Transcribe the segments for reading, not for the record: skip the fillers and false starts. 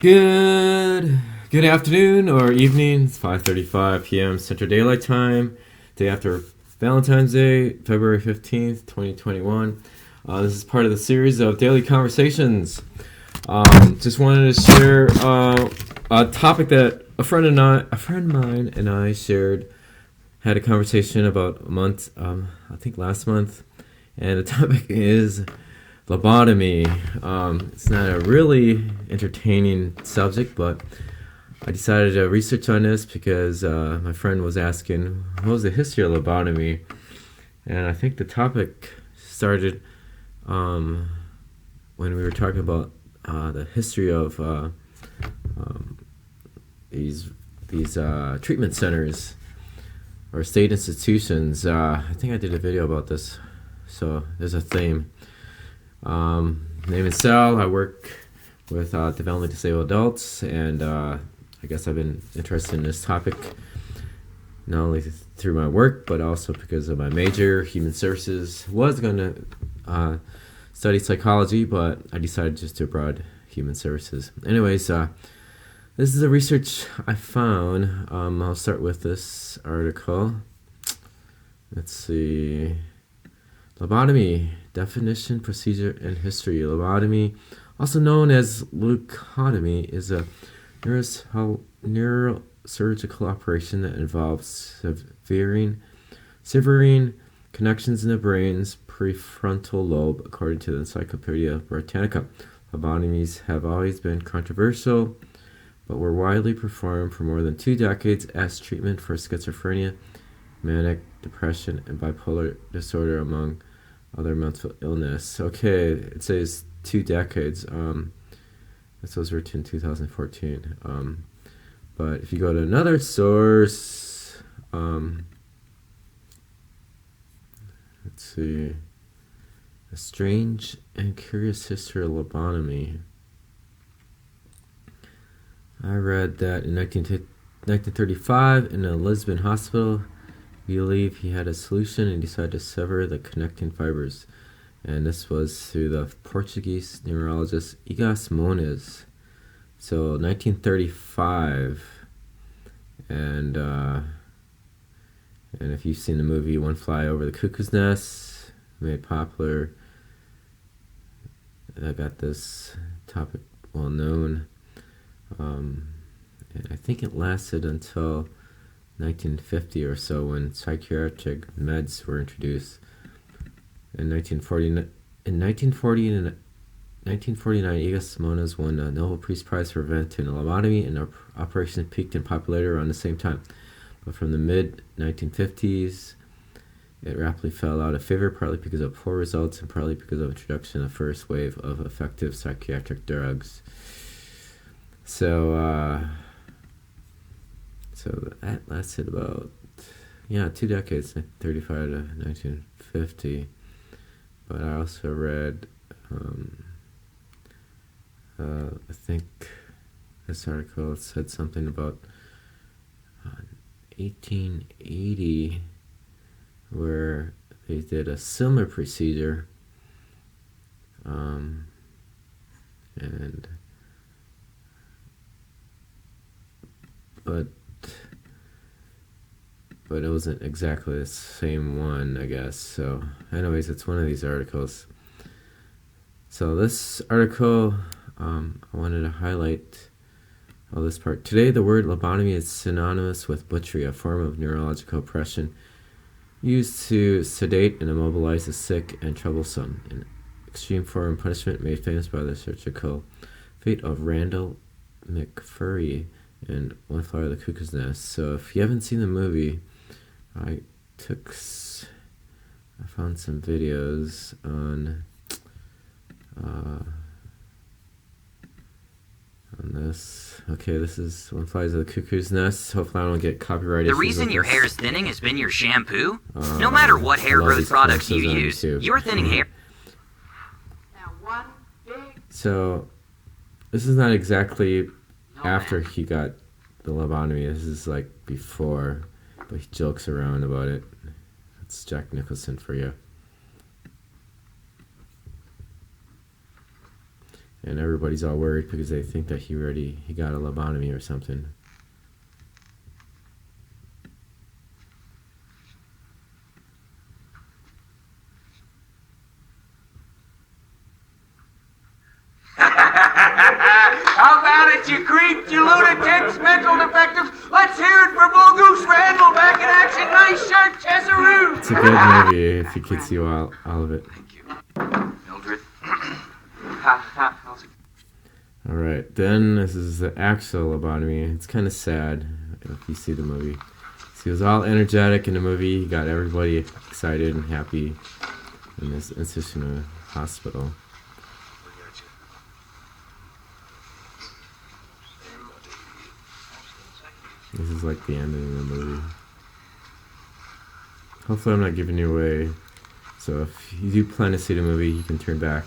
Good afternoon or evening. It's 5:35 p.m. Central Daylight Time, day after Valentine's Day, February 15th, 2021. This is part of the series of daily conversations. Just wanted to share a topic that a friend of mine and I had a conversation about a month, I think last month, and the topic is lobotomy. It's not a really entertaining subject, but I decided to research on this because my friend was asking, what was the history of lobotomy? And I think the topic started when we were talking about the history of these treatment centers or state institutions. I think I did a video about this, so there's a theme. Name is Sal. I work with developmentally disabled adults, and I guess I've been interested in this topic not only through my work, but also because of my major, human services. Was going to study psychology, but I decided just to broad human services. Anyways, this is the research I found. I'll start with this article. Let's see. Lobotomy, definition, procedure, and history. Lobotomy, also known as leucotomy, is a neurosurgical operation that involves severing connections in the brain's prefrontal lobe, according to the Encyclopedia Britannica. Lobotomies have always been controversial, but were widely performed for more than 2 decades as treatment for schizophrenia, manic depression, and bipolar disorder, among other mental illness. Okay, it says 2 decades. This was written in 2014. But if you go to another source, let's see, A Strange and Curious History of Lobotomy. I read that in 1935 in a Lisbon hospital, we believe he had a solution and decided to sever the connecting fibers. And this was through the Portuguese neurologist Egas Moniz. So 1935. And if you've seen the movie One Fly Over the Cuckoo's Nest, made popular, I got this topic well known. And I think it lasted until 1950 or so, when psychiatric meds were introduced. In 1949, Egas Moniz won the Nobel Peace Prize for inventing lobotomy, and operation peaked in popularity around the same time. But from the mid-1950s, it rapidly fell out of favor, partly because of poor results and partly because of the introduction of the first wave of effective psychiatric drugs. So that lasted about 2 decades, 35 to 1950. But I also read, I think this article said something about 1880, where they did a similar procedure, but it wasn't exactly the same one, I guess. So anyways, it's one of these articles. So this article, I wanted to highlight all this part. Today, the word lobotomy is synonymous with butchery, a form of neurological oppression used to sedate and immobilize the sick and troublesome, an extreme form of punishment made famous by the surgical fate of Randall McFurry and One Fly Over the Cuckoo's Nest. So if you haven't seen the movie, I found some videos on this. Okay, this is One Flies Over the Cuckoo's Nest. Hopefully I don't get copyright issues. The reason your hair is thinning has been your shampoo? No matter what hair growth products you use, you're thinning hair. So, this is not exactly after he got the lobotomy. This is like before, but he jokes around about it. That's Jack Nicholson for you. and everybody's all worried because they think that he got a lobotomy or something. How about it, you creeps, you lunatics, mental defectives? Let's hear it for Bull Goose Randall back in action. Nice shirt, Chesaroo. It's a good movie if you could see all of it. Thank you. Mildred. Alright, then this is the actual lobotomy. It's kind of sad if you see the movie. So he was all energetic in the movie. He got everybody excited and happy in this institutional hospital. This is like the ending of the movie. Hopefully I'm not giving you away. So if you do plan to see the movie, you can turn back.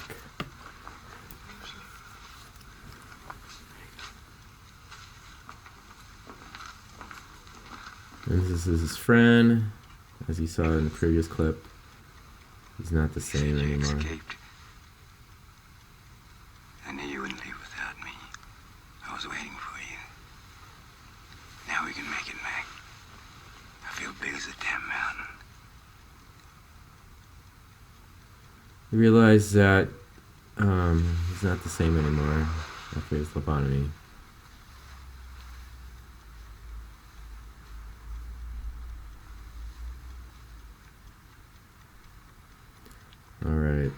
And this is his friend, as you saw in the previous clip. He's not the same anymore. Escaped. I knew you wouldn't leave without me. I was waiting for you. Now we can make it, Mac. I feel big as a damn mountain. He realized that he's not the same anymore after his lobotomy. Alright.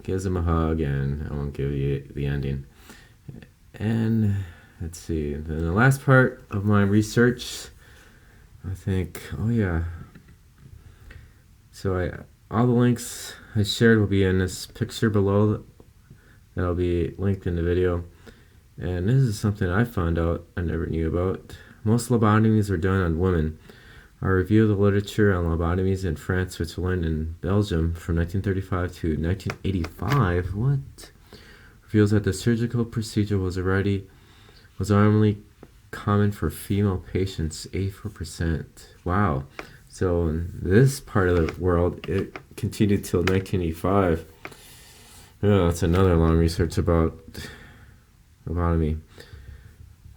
Gives him a hug, and I won't give you the ending. And let's see. Then the last part of my research, I think, oh yeah. So all the links I shared will be in this picture below. That'll be linked in the video. And this is something I found out I never knew about. Most lobotomies are done on women. A review of the literature on lobotomies in France, Switzerland, and Belgium from 1935 to 1985, reveals that the surgical procedure was only common for female patients, 84%. Wow. So in this part of the world, it continued till 1985. Yeah, that's another long research about lobotomy.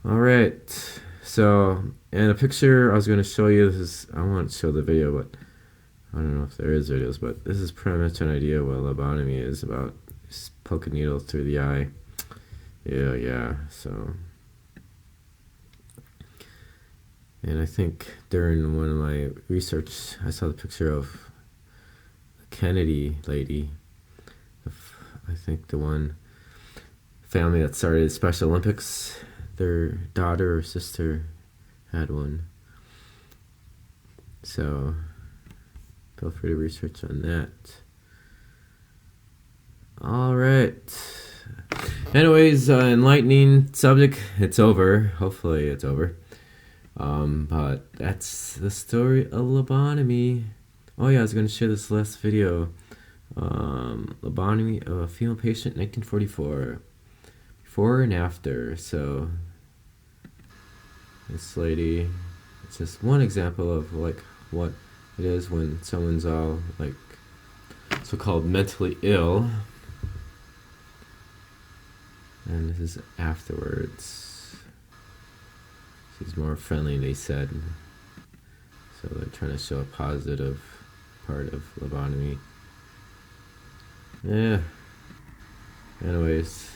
Alright. So, and a picture I was going to show you, I won't show the video, but I don't know if there is videos, but this is pretty much an idea what lobotomy is about. Just poke a needle through the eye. Yeah, so. And I think during one of my research, I saw the picture of the Kennedy lady. I think the one family that started Special Olympics, their daughter or sister had one. So feel free to research on that. Alright. Anyways, enlightening subject. It's over. Hopefully it's over. But that's the story of lobotomy. Oh yeah, I was going to share this last video. Lobotomy of a female patient, 1944. Before and after. So this lady, it's just one example of like what it is when someone's all like so-called mentally ill. And this is afterwards. She's more friendly, they said. So they're trying to show a positive part of lobotomy. Yeah. Anyways,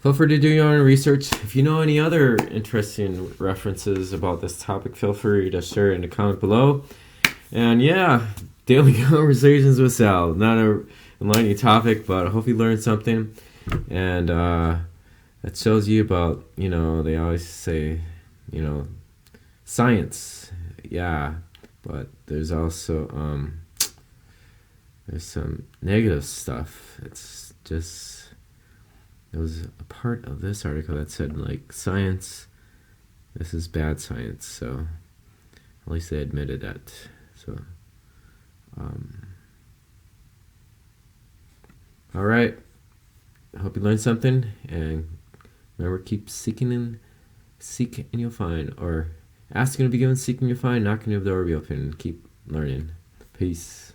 feel free to do your own research. If you know any other interesting references about this topic, feel free to share it in the comment below. And yeah, daily conversations with Sal. Not a enlightening topic, but I hope you learned something. And that shows you about, they always say, science. Yeah, but there's also there's some negative stuff. It's just, there was a part of this article that said like science, this is bad science. So at least they admitted that. So all right, I hope you learned something, and remember, keep seeking and you'll find, or asking to be given, seeking you'll find, knocking the door will be open. Keep learning. Peace.